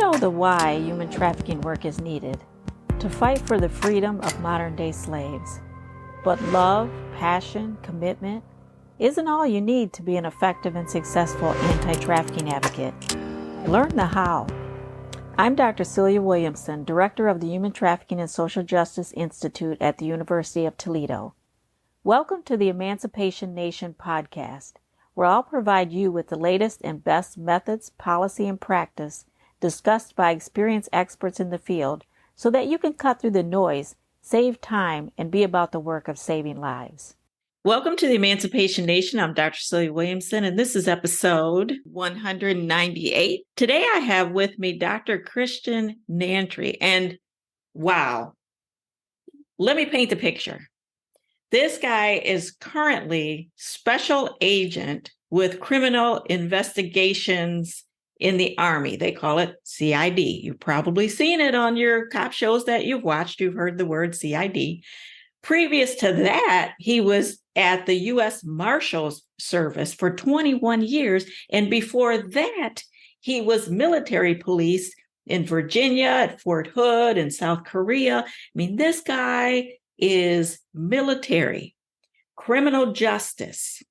know the why human trafficking work is needed, to fight for the freedom of modern-day slaves. But love, passion, commitment isn't all you need to be an effective and successful anti-trafficking advocate. Learn the how. I'm Dr. Celia Williamson, Director of the Human Trafficking and Social Justice Institute at the University of Toledo. Welcome to the Emancipation Nation podcast, where I'll provide you with the latest and best methods, policy, and practice discussed by experienced experts in the field so that you can cut through the noise, save time, and be about the work of saving lives. Welcome to the Emancipation Nation. I'm Dr. Celia Williamson, and this is episode 198. Today I have with me Dr. Christian Nanry, and wow, let me paint the picture. This guy is currently special agent with criminal investigations in the Army. They call it CID. You've probably seen it on your cop shows that you've watched. You've heard the word CID. Previous to that, he was at the US Marshals service for 21 years. And before that, he was military police in Virginia, at Fort Hood, in South Korea. I mean, this guy is military, criminal justice,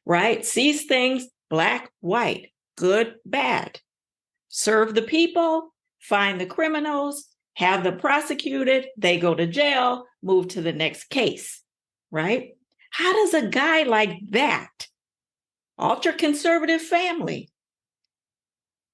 right? Sees things black, white, good, bad. Serve the people, find the criminals, have them prosecuted, they go to jail, move to the next case, right? How does a guy like that, ultra-conservative family,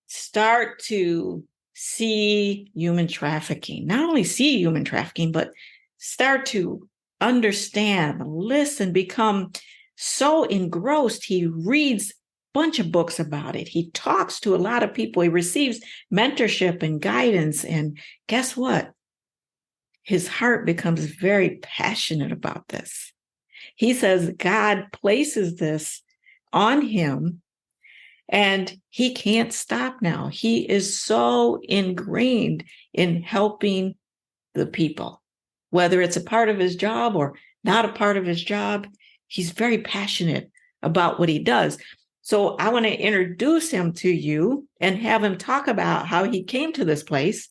start to see human trafficking? Not only see human trafficking, but start to understand, listen, become so engrossed. He reads a bunch of books about it. He talks to a lot of people. He receives mentorship and guidance. And guess what? His heart becomes very passionate about this. He says God places this on him and he can't stop now. He is so ingrained in helping the people. Whether it's a part of his job or not a part of his job, he's very passionate about what he does. So I want to introduce him to you and have him talk about how he came to this place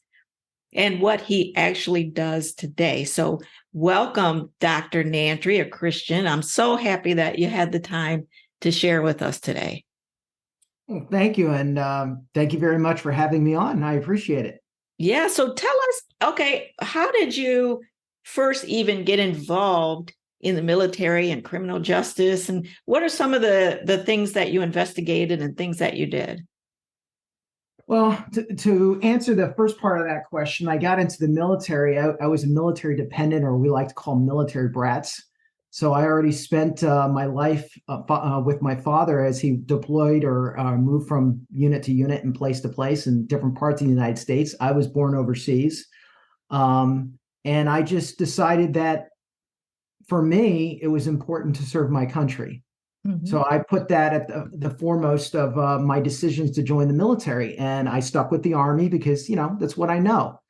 and what he actually does today. So welcome, Dr. Nanry, a Christian. I'm so happy that you had the time to share with us today. Well, thank you. And thank you very much for having me on. I appreciate it. Yeah. So tell us, okay, how did you first even get involved in the military and criminal justice? And what are some of the things that you investigated and things that you did? Well, to answer the first part of that question, I got into the military. I was a military dependent, or we like to call military brats. So I already spent my life with my father as he deployed or moved from unit to unit and place to place in different parts of the United States. I was born overseas. And I just decided that for me, it was important to serve my country. Mm-hmm. So I put that at the foremost of my decisions to join the military. And I stuck with the Army because, that's what I know.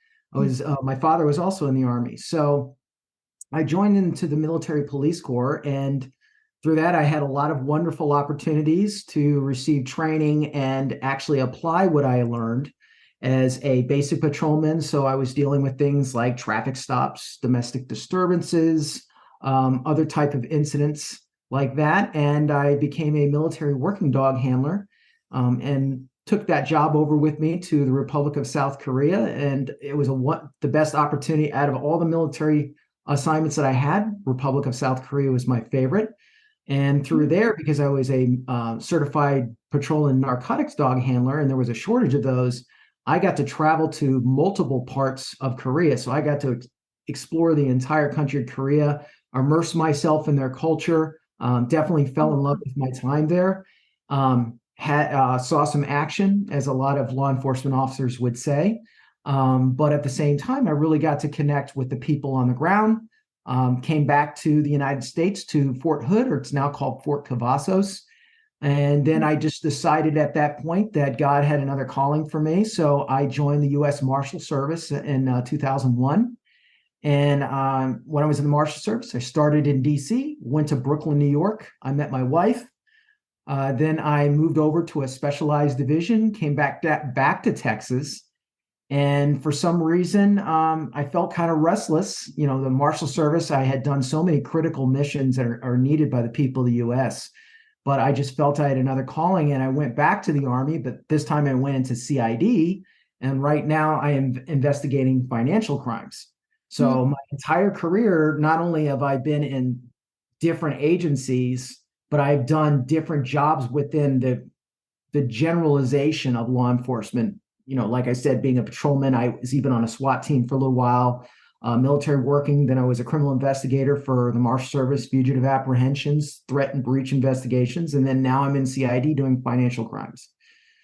My father was also in the Army. So I joined into the military police corps. And through that, I had a lot of wonderful opportunities to receive training and actually apply what I learned as a basic patrolman. So I was dealing with things like traffic stops, domestic disturbances, other type of incidents like that. And I became a military working dog handler and took that job over with me to the Republic of South Korea. And it was the best opportunity out of all the military assignments that I had. Republic of South Korea was my favorite. And through there, because I was a certified patrol and narcotics dog handler, and there was a shortage of those, I got to travel to multiple parts of Korea. So I got to explore the entire country of Korea, immerse myself in their culture, definitely fell in love with my time there, saw some action, as a lot of law enforcement officers would say. But at the same time, I really got to connect with the people on the ground, came back to the United States, to Fort Hood, or it's now called Fort Cavazos. And then I just decided at that point that God had another calling for me. So I joined the US Marshals service in 2001. And when I was in the Marshal Service, I started in DC, went to Brooklyn, New York. I met my wife. Then I moved over to a specialized division, came back to Texas, And for some reason, I felt kind of restless. You know, the Marshal Service, I had done so many critical missions that are needed by the people of the US, but I just felt I had another calling and I went back to the Army, but this time I went into CID. And right now I am investigating financial crimes. So my entire career, not only have I been in different agencies, but I've done different jobs within the generalization of law enforcement. You know, like I said, being a patrolman, I was even on a SWAT team for a little while, military working. Then I was a criminal investigator for the Marshal Service, fugitive apprehensions, threat and breach investigations. And then now I'm in CID doing financial crimes.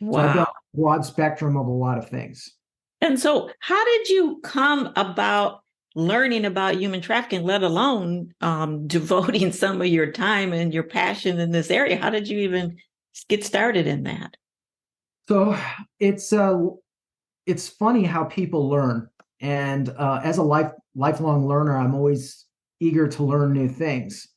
So I've done Wow. a broad spectrum of a lot of things. And so, how did you come about learning about human trafficking, let alone devoting some of your time and your passion in this area? How did you even get started in that? So it's uh, it's funny how people learn, and as a lifelong learner, I'm always eager to learn new things.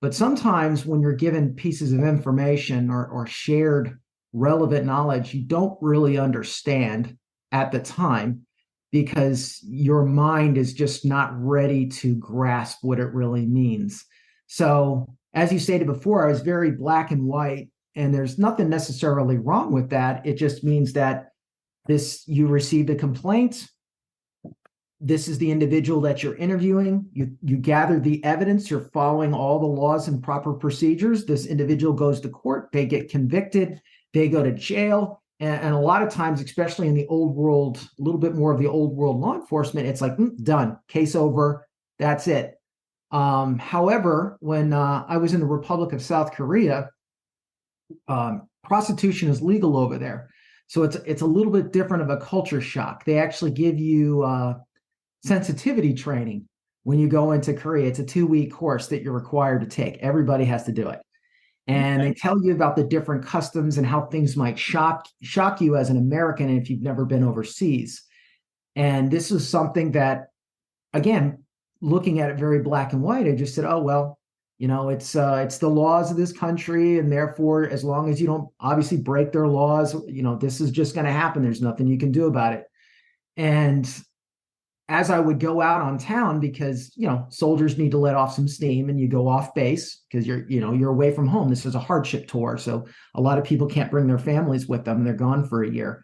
But sometimes when you're given pieces of information or shared relevant knowledge, you don't really understand at the time because your mind is just not ready to grasp what it really means. So, as you stated before, I was very black and white, and there's nothing necessarily wrong with that. It just means that you received a complaint. This is the individual that you're interviewing. You gather the evidence. You're following all the laws and proper procedures. This individual goes to court. They get convicted. They go to jail. And a lot of times, especially in the old world, a little bit more of the old world law enforcement, it's like, done, case over. That's it. However, when I was in the Republic of South Korea, prostitution is legal over there. So it's a little bit different of a culture shock. They actually give you sensitivity training when you go into Korea. It's a 2-week course that you're required to take. Everybody has to do it. And Okay. they tell you about the different customs and how things might shock you as an American if you've never been overseas. And this is something that, again, looking at it very black and white, I just said, oh well, you know, it's the laws of this country, and therefore, as long as you don't obviously break their laws, you know, this is just going to happen. There's nothing you can do about it. And as I would go out on town, because you know soldiers need to let off some steam, and you go off base because you're away from home. This is a hardship tour, so a lot of people can't bring their families with them. They're gone for a year.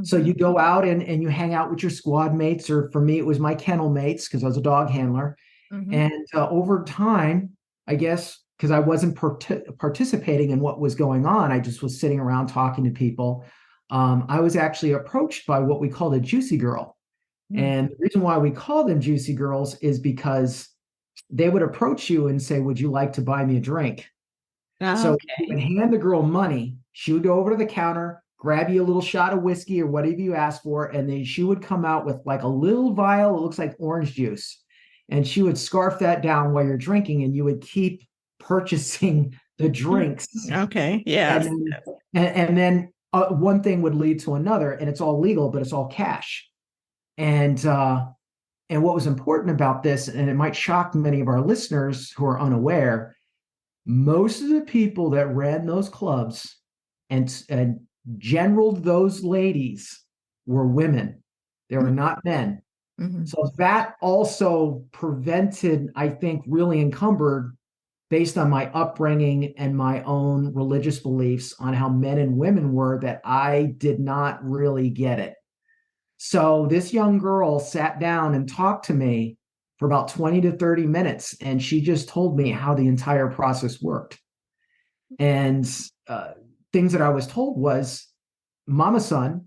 So Mhm. you go out and you hang out with your squad mates, or for me, it was my kennel mates because I was a dog handler. Mhm. And over time, I guess because I wasn't participating in what was going on, I just was sitting around talking to people. I was actually approached by what we called a juicy girl. Mhm. And the reason why we call them juicy girls is because they would approach you and say, would you like to buy me a drink? So you would Okay. hand the girl money. She would go over to the counter, grab you a little shot of whiskey or whatever you asked for, and then she would come out with like a little vial. It looks like orange juice. And she would scarf that down while you're drinking, and you would keep purchasing the Mm. drinks. Okay. And Yes. then, one thing would lead to another, and it's all legal, but it's all cash. And what was important about this, and it might shock many of our listeners who are unaware, most of the people that ran those clubs and generaled those ladies were women. They were not men. Mhm. So that also prevented, I think, really encumbered based on my upbringing and my own religious beliefs on how men and women were, that I did not really get it. So this young girl sat down and talked to me for about 20 to 30 minutes, and she just told me how the entire process worked. And uh, things that I was told was Mama Son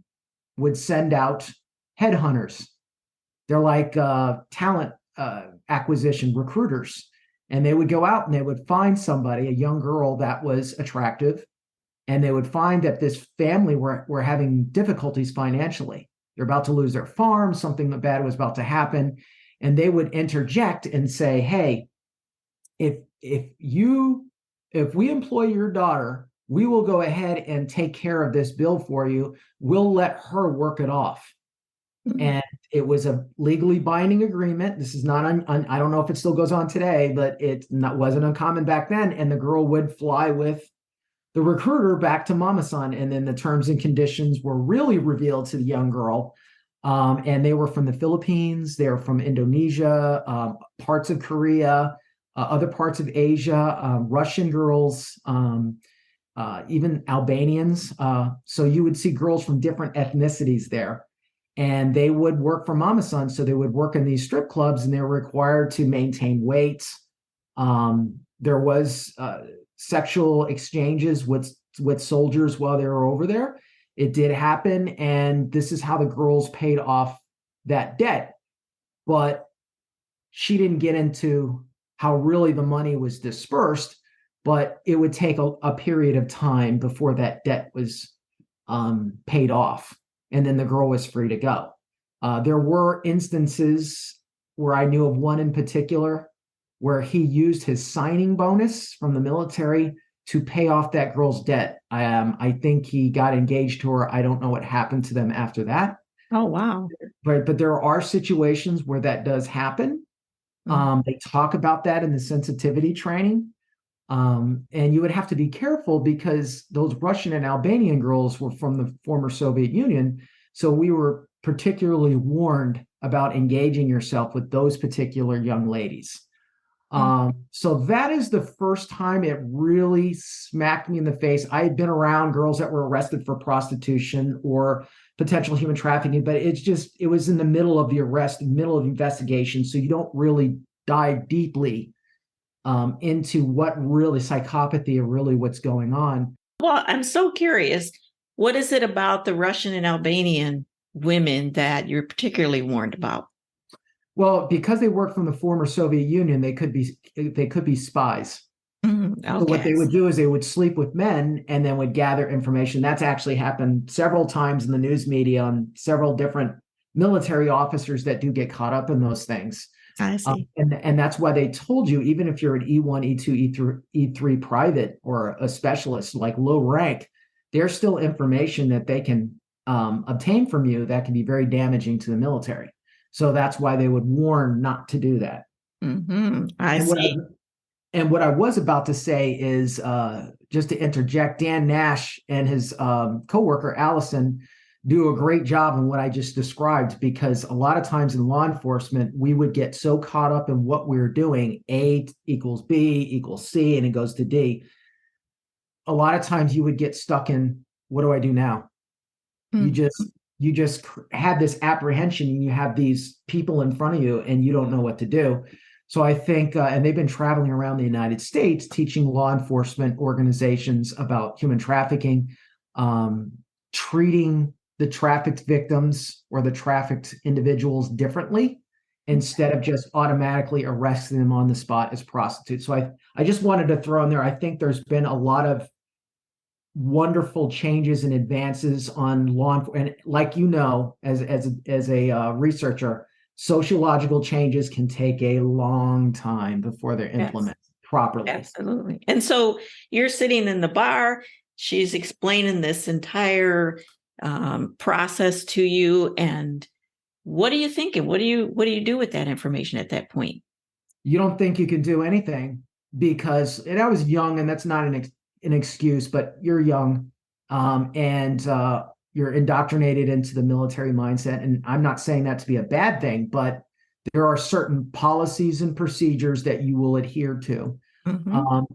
would send out headhunters. They're like talent acquisition recruiters. And they would go out and they would find somebody, a young girl that was attractive, and they would find that this family were having difficulties financially. They're about to lose their farm, something bad was about to happen, and they would interject and say, "Hey, if we employ your daughter, we will go ahead and take care of this bill for you. We'll let her work it off." Mhm. And it was a legally binding agreement. This is not I don't know if it still goes on today, but wasn't uncommon back then. And the girl would fly with the recruiter back to Mama San, and then the terms and conditions were really revealed to the young girl. And they were from the Philippines, they were from Indonesia, parts of Korea, other parts of Asia, Russian girls, even Albanians. So you would see girls from different ethnicities there. And they would work for Mama Son. So they would work in these strip clubs and they were required to maintain weight. There was sexual exchanges with soldiers while they were over there. It did happen. And this is how the girls paid off that debt. But she didn't get into how really the money was dispersed, but it would take a period of time before that debt was paid off. And then the girl was free to go. There were instances where I knew of one in particular where he used his signing bonus from the military to pay off that girl's debt. I think he got engaged to her. I don't know what happened to them after that. Oh, wow. But there are situations where that does happen. They talk about that in the sensitivity training. And you would have to be careful because those Russian and Albanian girls were from the former Soviet Union. So we were particularly warned about engaging yourself with those particular young ladies. So that is the first time it really smacked me in the face. I had been around girls that were arrested for prostitution or potential human trafficking, but it was in the middle of the arrest, middle of the investigation. So you don't really dive deeply into what really psychopathy or really what's going on. Well, I'm so curious. What is it about the Russian and Albanian women that you're particularly warned about? Well, because they worked from the former Soviet Union, they could be spies. Okay. So what they would do is they would sleep with men and then would gather information. That's actually happened several times in the news media on several different military officers that do get caught up in those things. I see. And that's why they told you, even if you're an E1, E2, E3 private or a specialist, like low rank, there's still information that they can obtain from you that can be very damaging to the military. So that's why they would warn not to do that. I see. And what I was about to say is, just to interject, Dan Nash and his coworker, Allison, do a great job in what I just described, because a lot of times in law enforcement, we would get so caught up in what we were doing, A equals B equals C, and it goes to D. A lot of times you would get stuck in, what do I do now? You just have this apprehension and you have these people in front of you and you don't know what to do. So I think, and they've been traveling around the United States teaching law enforcement organizations about human trafficking, treating the trafficked victims or the trafficked individuals differently instead of just automatically arresting them on the spot as prostitutes. So I just wanted to throw in there, I think there's been a lot of wonderful changes and advances on law enforcement. And like, as a researcher, sociological changes can take a long time before they're implemented properly. Absolutely. And so you're sitting in the bar, she's explaining this entire process to you. And what are you thinking? What do you do with that information at that point? You don't think you can do anything because, and I was young, and that's not an excuse, but you're young, and you're indoctrinated into the military mindset. And I'm not saying that to be a bad thing, but there are certain policies and procedures that you will adhere to.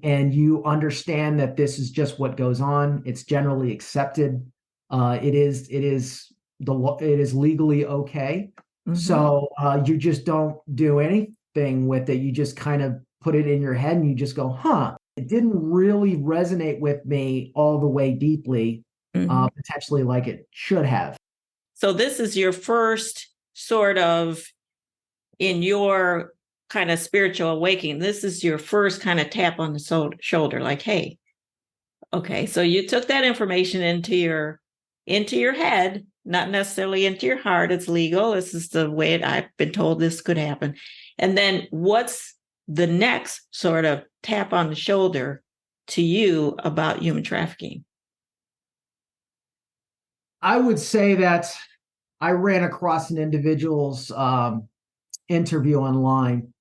And you understand that this is just what goes on. It's generally accepted. It is legally okay. So you just don't do anything with it. You just kind of put it in your head and you just go, it didn't really resonate with me all the way deeply, potentially like it should have. So this is your first sort of, in your kind of spiritual awakening, this is your first kind of tap on the shoulder, like, hey, okay, so you took that information into your head, not necessarily into your heart. It's legal. This is the way I've been told this could happen. And then what's the next sort of tap on the shoulder to you about human trafficking? I would say that I ran across an individual's interview online,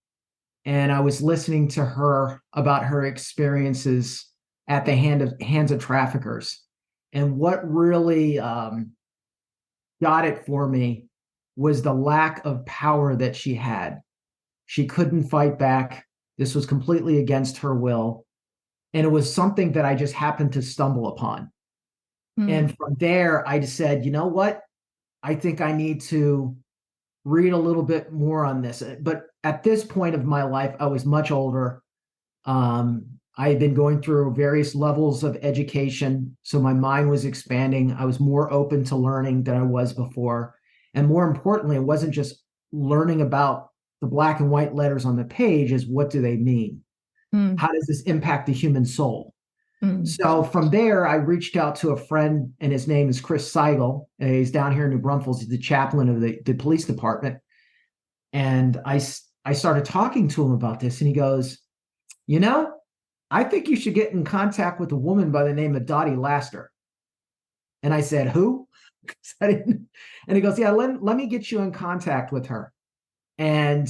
and I was listening to her about her experiences at the hands of traffickers. And what really got it for me was the lack of power that she had. She couldn't fight back. This was completely against her will. And it was something that I just happened to stumble upon. And from there, I just said, you know what? I think I need to read a little bit more on this. But at this point of my life, I was much older. I had been going through various levels of education. So my mind was expanding. I was more open to learning than I was before. And more importantly, it wasn't just learning about the black and white letters on the page, is what do they mean? How does this impact the human soul? So from there, I reached out to a friend, and his name is Chris Seigel. He's down here in New Braunfels. He's the chaplain of the police department. And I started talking to him about this, and he goes, you know, I think you should get in contact with a woman by the name of Dottie Laster. And I said, who? And he goes, yeah, let me get you in contact with her. And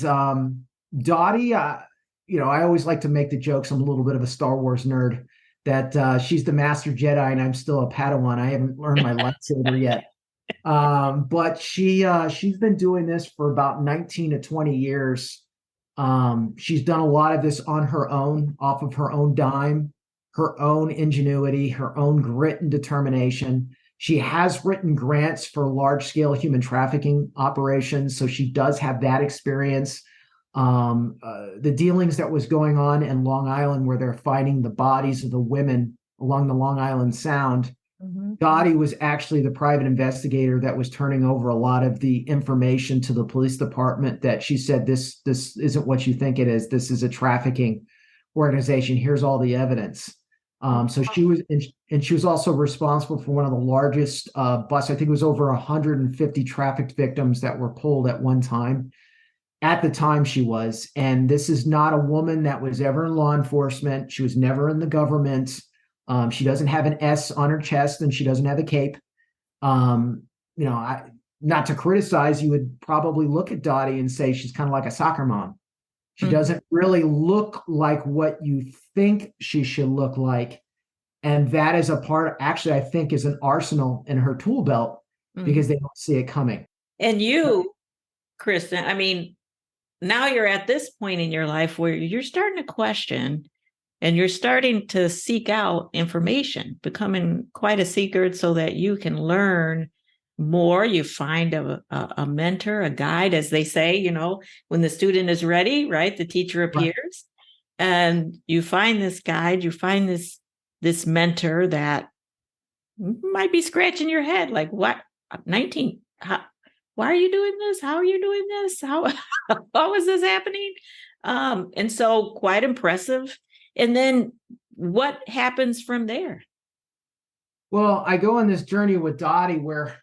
Dottie, I always like to make the jokes. I'm a little bit of a Star Wars nerd, that she's the master Jedi and I'm still a Padawan. I haven't learned my lightsaber yet. But she's been doing this for about 19 to 20 years. She's done a lot of this on her own, off of her own dime, her own ingenuity, her own grit and determination. She has written grants for large-scale human trafficking operations, so she does have that experience. The dealings that was going on in Long Island, where they're finding the bodies of the women along the Long Island Sound, Dottie was actually the private investigator that was turning over a lot of the information to the police department, that she said, this isn't what you think it is. This is a trafficking organization. Here's all the evidence. So she was also responsible for one of the largest busts. I think it was over 150 trafficked victims that were pulled at one time. At the time she was. And this is not a woman that was ever in law enforcement. She was never in the government. She doesn't have an S on her chest, and she doesn't have a cape. Not to criticize, you would probably look at Dottie and say she's kind of like a soccer mom. She doesn't really look like what you think she should look like. And that is a part, actually, I think, is an arsenal in her tool belt, because they don't see it coming. And you, Kristen, I mean, now you're at this point in your life where you're starting to question and you're starting to seek out information, becoming quite a seeker so that you can learn more. You find a mentor, a guide, as they say, when the student is ready, right? The teacher appears, right. And you find this guide, you find this mentor that might be scratching your head. Like, what? 19? Why are you doing this? How are you doing this? How is this happening? And so quite impressive. And then what happens from there? Well, I go on this journey with Dottie where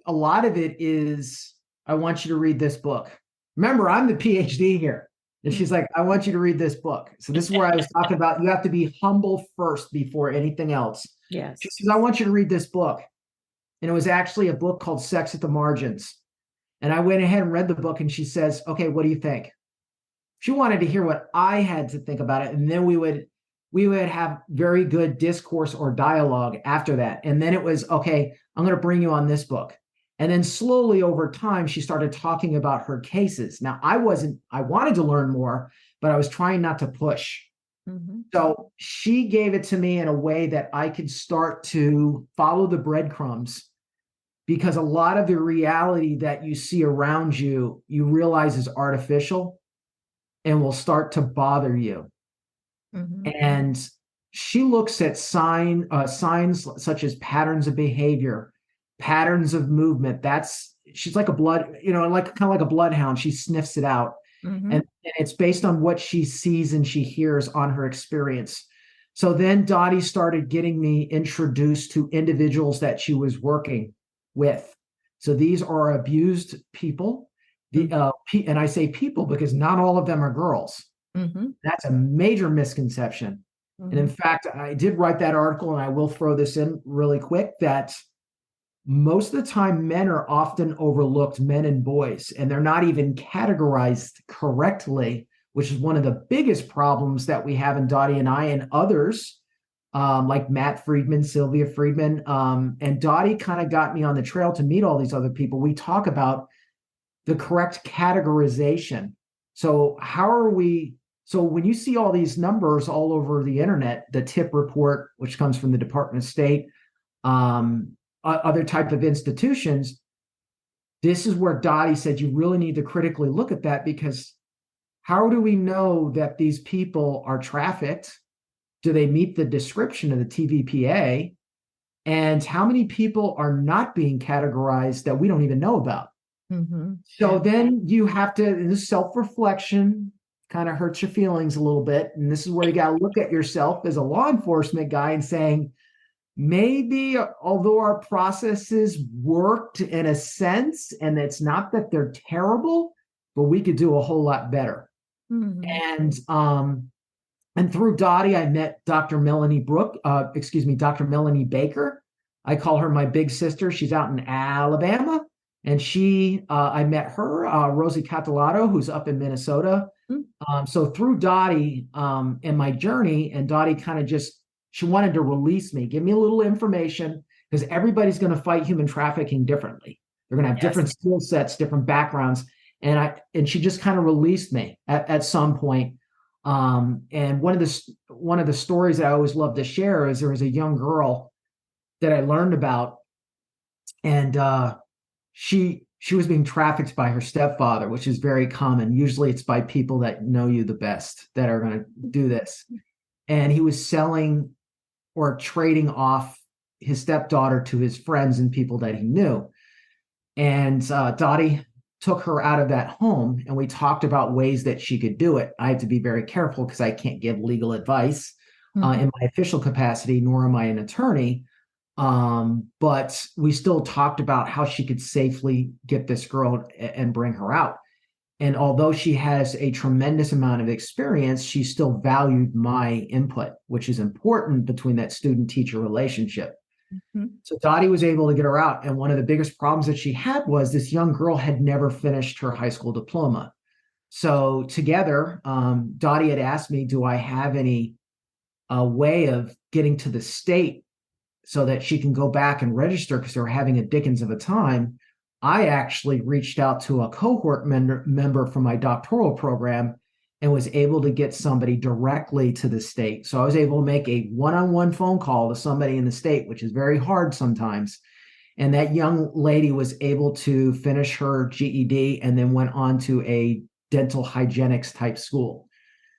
a lot of it is, I want you to read this book. Remember, I'm the PhD here. And she's like, I want you to read this book. So this is where I was talking about, you have to be humble first before anything else. Yes. She says, I want you to read this book. And it was actually a book called Sex at the Margins. And I went ahead and read the book, and she says, okay, what do you think? She wanted to hear what I had to think about it. And then we would have very good discourse or dialogue after that. And then it was, okay, I'm going to bring you on this book. And then slowly over time, she started talking about her cases. Now, I wanted to learn more, but I was trying not to push. So she gave it to me in a way that I could start to follow the breadcrumbs, because a lot of the reality that you see around you, you realize is artificial and will start to bother you. And she looks at signs such as patterns of behavior, patterns of movement. She's like a kind of like a bloodhound. She sniffs it out. And it's based on what she sees and she hears on her experience. So then Dottie started getting me introduced to individuals that she was working with. So these are abused people. And I say people because not all of them are girls. That's a major misconception. And in fact, I did write that article, and I will throw this in really quick, that most of the time men are often overlooked, men and boys, and they're not even categorized correctly, which is one of the biggest problems that we have in Dottie and I and others, like Matt Friedman, Sylvia Friedman. And Dottie kind of got me on the trail to meet all these other people. We talk about the correct categorization. So how are we? So when you see all these numbers all over the internet, the tip report, which comes from the Department of State, other type of institutions, this is where Dottie said you really need to critically look at that, because how do we know that these people are trafficked? Do they meet the description of the TVPA? And how many people are not being categorized that we don't even know about? Mm-hmm. So then you have to, this self-reflection kind of hurts your feelings a little bit. And this is where you got to look at yourself as a law enforcement guy and saying, maybe although our processes worked in a sense, and it's not that they're terrible, but we could do a whole lot better. Mm-hmm. And through Dottie, I met Dr. Melanie Dr. Melanie Baker. I call her my big sister. She's out in Alabama. And I met her, Rosie Catalado, who's up in Minnesota. Mm-hmm. So through Dottie and my journey, and Dottie kind of she wanted to release me, give me a little information, because everybody's going to fight human trafficking differently. They're going to have different skill sets, different backgrounds. And she just kind of released me at some point. And one of the stories that I always love to share is there was a young girl that I learned about, and she was being trafficked by her stepfather, which is very common. Usually it's by people that know you the best that are going to do this. And he was selling or trading off his stepdaughter to his friends and people that he knew. And Dottie took her out of that home, and we talked about ways that she could do it. I have to be very careful because I can't give legal advice in my official capacity, nor am I an attorney. But we still talked about how she could safely get this girl and bring her out. And although she has a tremendous amount of experience, she still valued my input, which is important between that student-teacher relationship. Mm-hmm. So Dottie was able to get her out. And one of the biggest problems that she had was this young girl had never finished her high school diploma. So together, Dottie had asked me, do I have any way of getting to the state so that she can go back and register, because they were having a dickens of a time. I actually reached out to a cohort member from my doctoral program and was able to get somebody directly to the state. So I was able to make a one-on-one phone call to somebody in the state, which is very hard sometimes. And that young lady was able to finish her GED and then went on to a dental hygienics type school.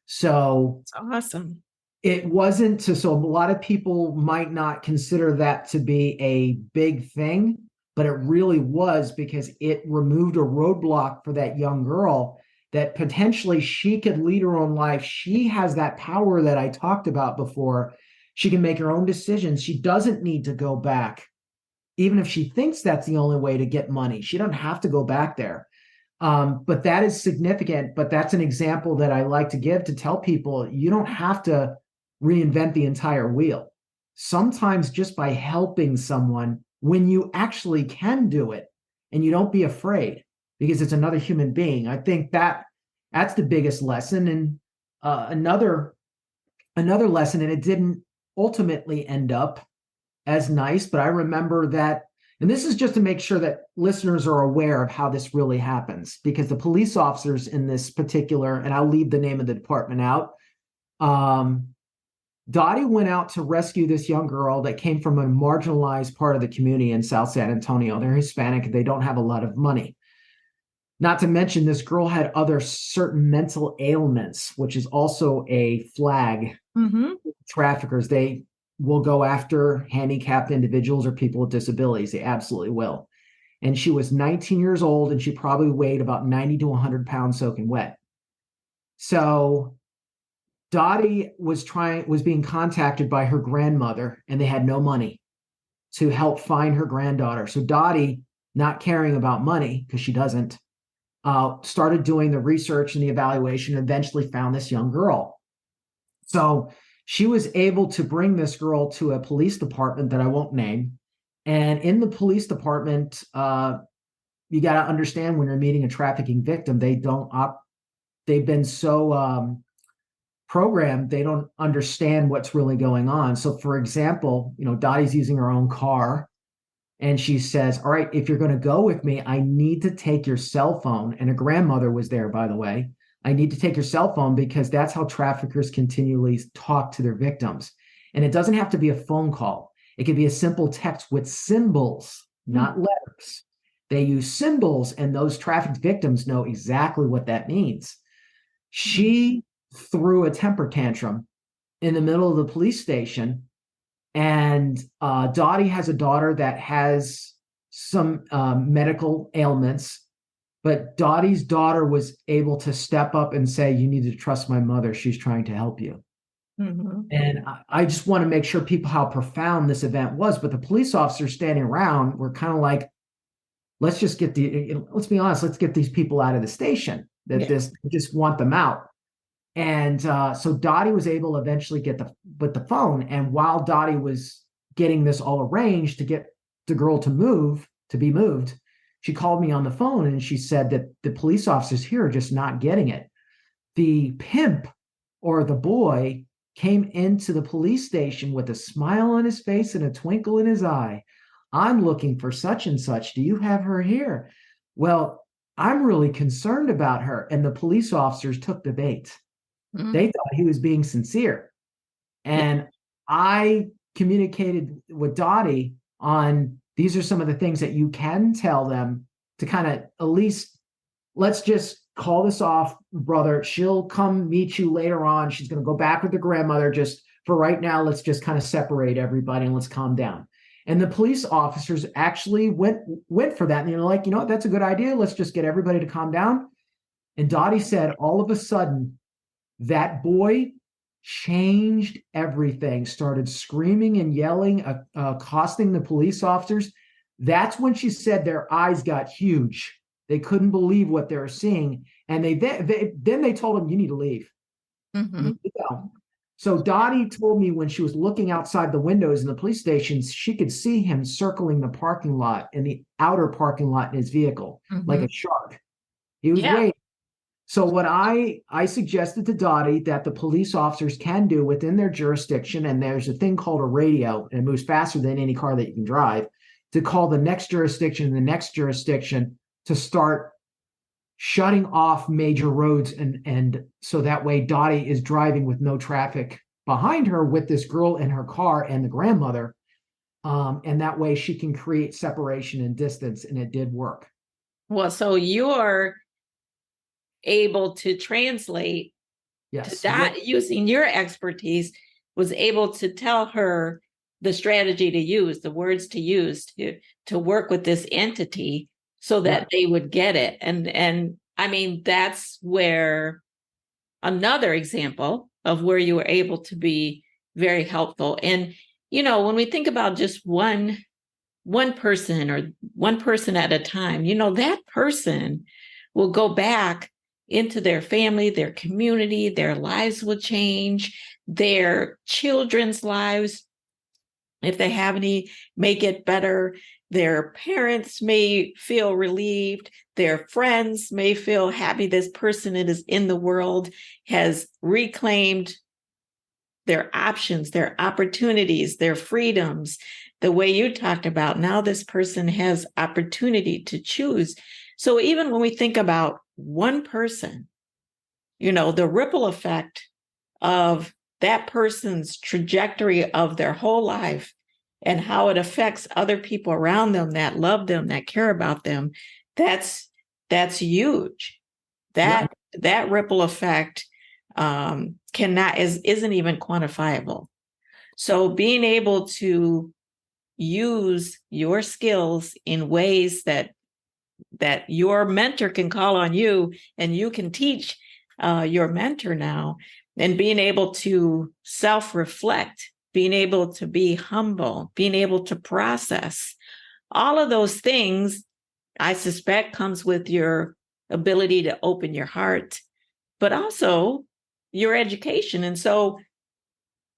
So that's awesome. It wasn't so a lot of people might not consider that to be a big thing, but it really was, because it removed a roadblock for that young girl that potentially she could lead her own life. She has that power that I talked about before. She can make her own decisions. She doesn't need to go back. Even if she thinks that's the only way to get money, she doesn't have to go back there. But that is significant. But that's an example that I like to give to tell people, you don't have to reinvent the entire wheel. Sometimes just by helping someone, when you actually can do it, and you don't be afraid because it's another human being. I think that's the biggest lesson. And another lesson, and it didn't ultimately end up as nice, but I remember that, and this is just to make sure that listeners are aware of how this really happens, because the police officers in this particular, and I'll leave the name of the department out, Dottie went out to rescue this young girl that came from a marginalized part of the community in South San Antonio. They're Hispanic. They don't have a lot of money. Not to mention, this girl had other certain mental ailments, which is also a flag. Mm-hmm. Traffickers, they will go after handicapped individuals or people with disabilities. They absolutely will. And she was 19 years old, and she probably weighed about 90 to 100 pounds soaking wet. So Dottie was being contacted by her grandmother, and they had no money to help find her granddaughter. So Dottie, not caring about money, because she doesn't, started doing the research and the evaluation, and eventually found this young girl. So she was able to bring this girl to a police department that I won't name. And in the police department, you got to understand, when you're meeting a trafficking victim, they've been so programmed, they don't understand what's really going on. So for example, Dottie's using her own car. And she says, all right, if you're going to go with me, I need to take your cell phone. And a grandmother was there, by the way. I need to take your cell phone because that's how traffickers continually talk to their victims. And it doesn't have to be a phone call. It could be a simple text with symbols, not letters. They use symbols, and those trafficked victims know exactly what that means. She threw a temper tantrum in the middle of the police station. And Dottie has a daughter that has some medical ailments, but Dottie's daughter was able to step up and say, you need to trust my mother. She's trying to help you. Mm-hmm. And I just want to make sure people how profound this event was. But the police officers standing around were kind of like, let's be honest, let's get these people out of the station. Just want them out. And so Dottie was able to eventually get the phone. And while Dottie was getting this all arranged to get the girl to be moved, she called me on the phone and she said that the police officers here are just not getting it. The pimp or the boy came into the police station with a smile on his face and a twinkle in his eye. I'm looking for such and such. Do you have her here? Well, I'm really concerned about her. And the police officers took the bait. They thought he was being sincere. And I communicated with Dottie on these are some of the things that you can tell them to kind of at least, let's just call this off, brother. She'll come meet you later on. She's going to go back with the grandmother. Just for right now, let's just kind of separate everybody and let's calm down. And the police officers actually went for that. And they're like, you know what, that's a good idea. Let's just get everybody to calm down. And Dottie said, all of a sudden, that boy changed everything, started screaming and yelling, accosting the police officers. That's when she said their eyes got huge. They couldn't believe what they were seeing. And then they told him, you need to leave. Mm-hmm. So Dottie told me when she was looking outside the windows in the police stations, she could see him circling the parking lot in the outer parking lot in his vehicle, like a shark. He was waiting. So what I suggested to Dottie that the police officers can do within their jurisdiction, and there's a thing called a radio, and it moves faster than any car that you can drive, to call the next jurisdiction and the next jurisdiction to start shutting off major roads, and so that way Dottie is driving with no traffic behind her with this girl in her car and the grandmother, and that way she can create separation and distance, and it did work. Well, so you're able to translate using your expertise, was able to tell her the strategy to use, the words to use to work with this entity so that they would get it. And I mean, that's where another example of where you were able to be very helpful. And, you know, when we think about just one person or one person at a time, you know, that person will go back into their family, their community, their lives will change, their children's lives, if they have any, may get better. Their parents may feel relieved. Their friends may feel happy this person is in the world has reclaimed their options, their opportunities, their freedoms. The way you talked about, now this person has opportunity to choose. So even when we think about one person, you know, the ripple effect of that person's trajectory of their whole life and how it affects other people around them that love them, that care about them, that's huge. That ripple effect isn't even quantifiable. So being able to use your skills in ways that your mentor can call on you and you can teach your mentor now, and being able to self-reflect, being able to be humble, being able to process, all of those things, I suspect comes with your ability to open your heart, but also your education. And so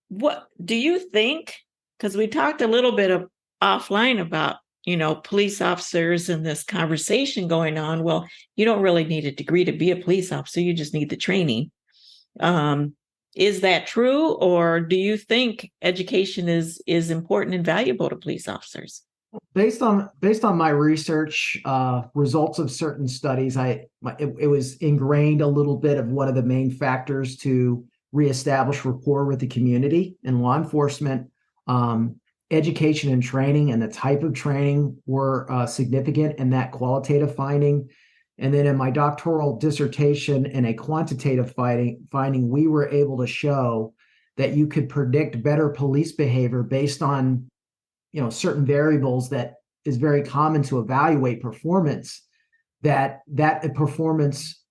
what do you think, because we talked a little bit offline about, you know, police officers and this conversation going on. Well, you don't really need a degree to be a police officer. You just need the training. Is that true? Or do you think education is important and valuable to police officers? Based on my research, results of certain studies, it was ingrained a little bit of one of the main factors to reestablish rapport with the community and law enforcement. Um, Education and training and the type of training were significant in that qualitative finding. And then in my doctoral dissertation in a quantitative finding, we were able to show that you could predict better police behavior based on certain variables that is very common to evaluate performance, that performance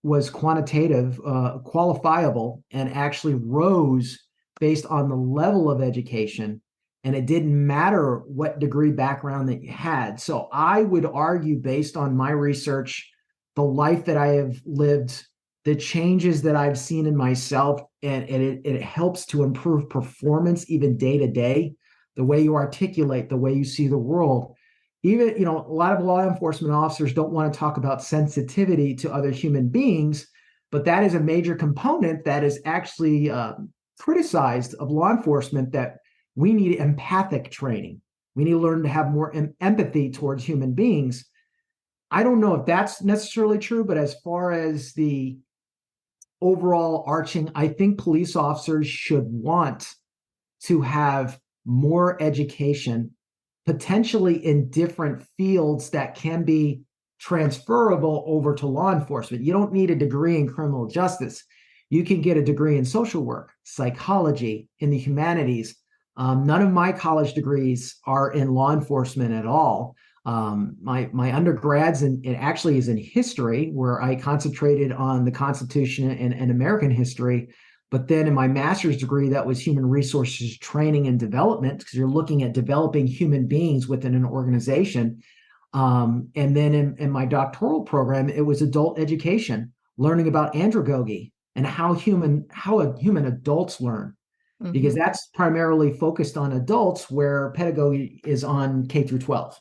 was quantitative, qualifiable, and actually rose based on the level of education, and it didn't matter what degree background that you had. So I would argue, based on my research, the life that I have lived, the changes that I've seen in myself, and it helps to improve performance even day to day, the way you articulate, the way you see the world. Even, a lot of law enforcement officers don't want to talk about sensitivity to other human beings, but that is a major component that is actually criticized of law enforcement, that we need empathic training. We need to learn to have more empathy towards human beings. I don't know if that's necessarily true, but as far as the overall arching, I think police officers should want to have more education, potentially in different fields that can be transferable over to law enforcement. You don't need a degree in criminal justice. You can get a degree in social work, psychology, in the humanities. None of my college degrees are in law enforcement at all. My undergrads, and it actually is in history, where I concentrated on the Constitution and American history. But then in my master's degree, that was human resources training and development, because you're looking at developing human beings within an organization. And then in my doctoral program, it was adult education, learning about andragogy and how human adults learn, because that's primarily focused on adults, where pedagogy is on K through 12.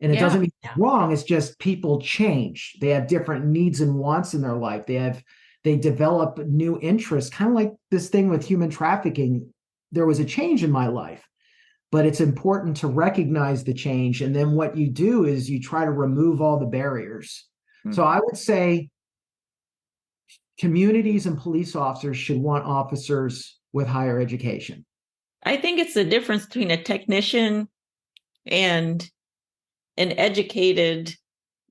And it doesn't mean it's wrong. It's just people change. They have different needs and wants in their life. They develop new interests, kind of like this thing with human trafficking. There was a change in my life, but it's important to recognize the change. And then what you do is you try to remove all the barriers. So I would say communities and police officers should want officers with higher education. I think it's the difference between a technician and an educated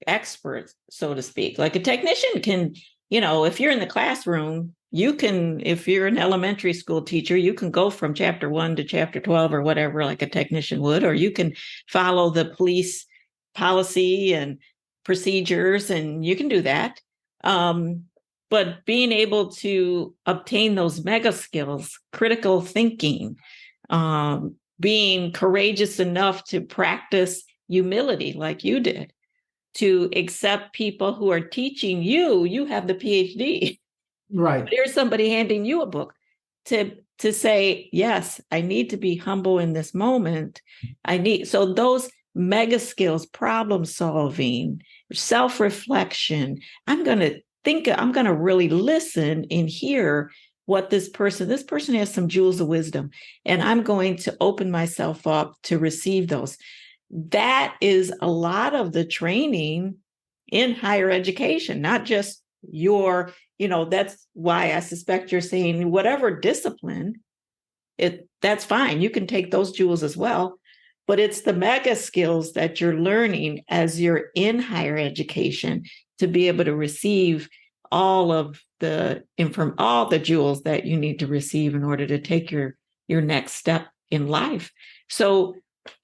expert, so to speak. Like a technician can, if you're in the classroom, you can, if you're an elementary school teacher, you can go from chapter 1 to chapter 12 or whatever, like a technician would, or you can follow the police policy and procedures, and you can do that. But being able to obtain those mega skills, critical thinking, being courageous enough to practice humility like you did, to accept people who are teaching you have the PhD. Right. But here's somebody handing you a book to say, yes, I need to be humble in this moment. So those mega skills, problem solving, self-reflection, I'm going to really listen and hear what this person has some jewels of wisdom, and I'm going to open myself up to receive those. That is a lot of the training in higher education, not just that's why I suspect you're saying whatever discipline, that's fine. You can take those jewels as well, but it's the mega skills that you're learning as you're in higher education to be able to receive all of all the jewels that you need to receive in order to take your next step in life. So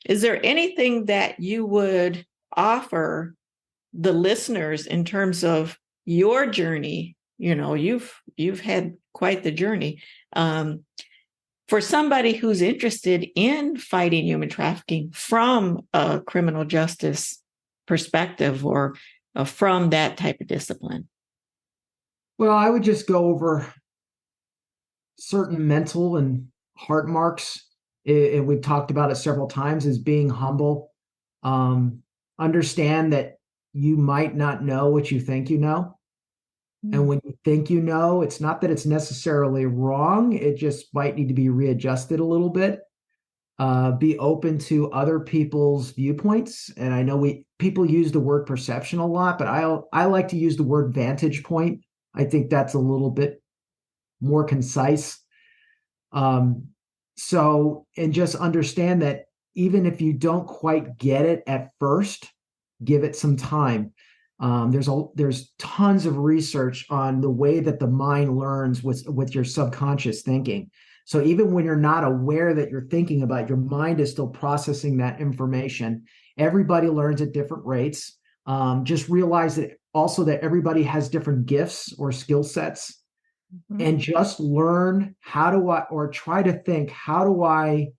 is there anything that you would offer the listeners in terms of your journey? You've had quite the journey. For somebody who's interested in fighting human trafficking from a criminal justice perspective, or from that type of discipline? Well, I would just go over certain mental and heart marks. We've talked about it several times, as being humble. Understand that you might not know what you think you know. And when you think you know, it's not that it's necessarily wrong. It just might need to be readjusted a little bit. be open to other people's viewpoints. And I know people use the word perception a lot, but I like to use the word vantage point. I think that's a little bit more concise. And just understand that even if you don't quite get it at first, give it some time. There's tons of research on the way that the mind learns with your subconscious thinking. So even when you're not aware that you're thinking about it, your mind is still processing that information. Everybody learns at different rates. Just realize that also that everybody has different gifts or skill sets. Mm-hmm. And just learn try to think, how do I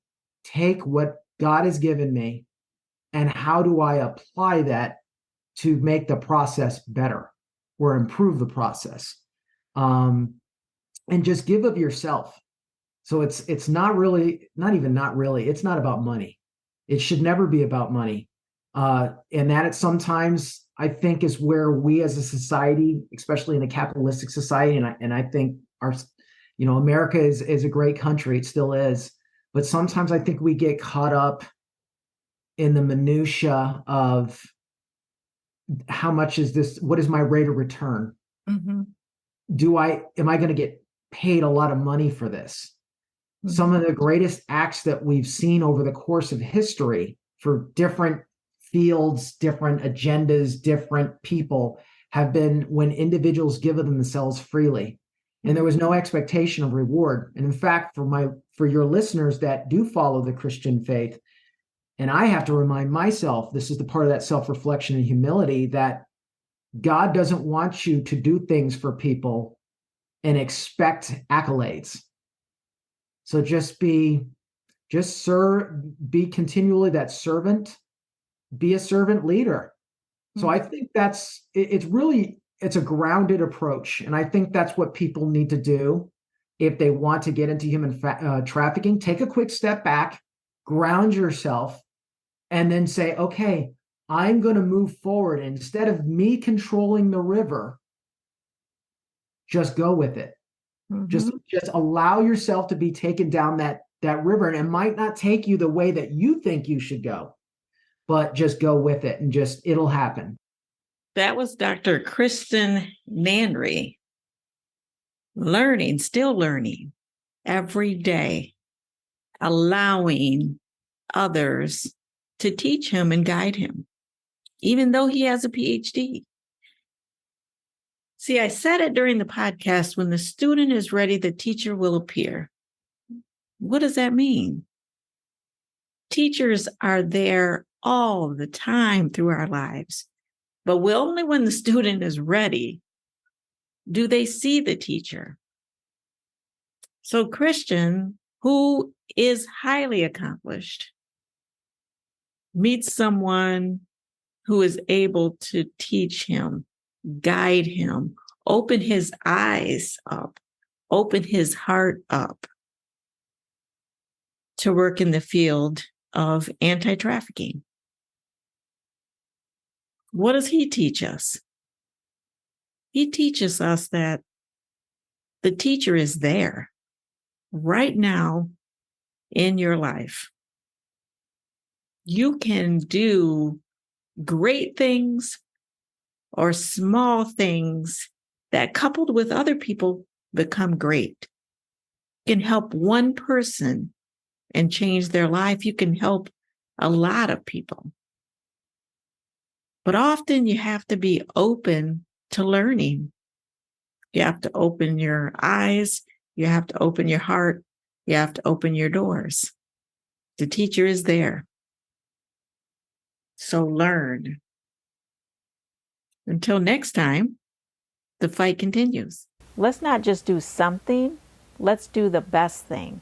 take what God has given me and how do I apply that to make the process better or improve the process? And just give of yourself. So it's not about money. It should never be about money. And that it sometimes, I think, is where we as a society, especially in a capitalistic society, and I think America is a great country. It still is. But sometimes I think we get caught up in the minutia of how much is this? What is my rate of return? Mm-hmm. Am I going to get paid a lot of money for this? Mm-hmm. Some of the greatest acts that we've seen over the course of history for different fields, different agendas, different people have been when individuals give of themselves freely. And there was no expectation of reward. And in fact, for your listeners that do follow the Christian faith, and I have to remind myself, this is the part of that self-reflection and humility, that God doesn't want you to do things for people and expect accolades. So be continually that servant, be a servant leader. So I think it's a grounded approach. And I think that's what people need to do if they want to get into human trafficking. Take a quick step back, ground yourself, and then say, okay, I'm going to move forward. Instead of me controlling the river, just go with it. Mm-hmm. Just allow yourself to be taken down that river. And it might not take you the way that you think you should go, but just go with it and it'll happen. That was Dr. Kristen Nanry. Still learning every day, allowing others to teach him and guide him, even though he has a PhD. See, I said it during the podcast, when the student is ready, the teacher will appear. What does that mean? Teachers are there all the time through our lives, but only when the student is ready do they see the teacher. So Christian, who is highly accomplished, meets someone who is able to teach him, guide him, open his eyes up, open his heart up to work in the field of anti-trafficking. What does he teach us? He teaches us that the teacher is there right now in your life. You can do great things or small things that, coupled with other people, become great. You can help one person and change their life. You can help a lot of people. But often you have to be open to learning. You have to open your eyes. You have to open your heart. You have to open your doors. The teacher is there. So learn. Until next time, the fight continues. Let's not just do something. Let's do the best thing.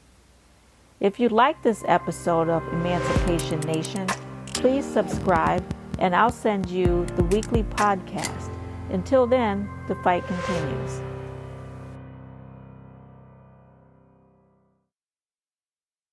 If you like this episode of Emancipation Nation, please subscribe and I'll send you the weekly podcast. Until then, the fight continues.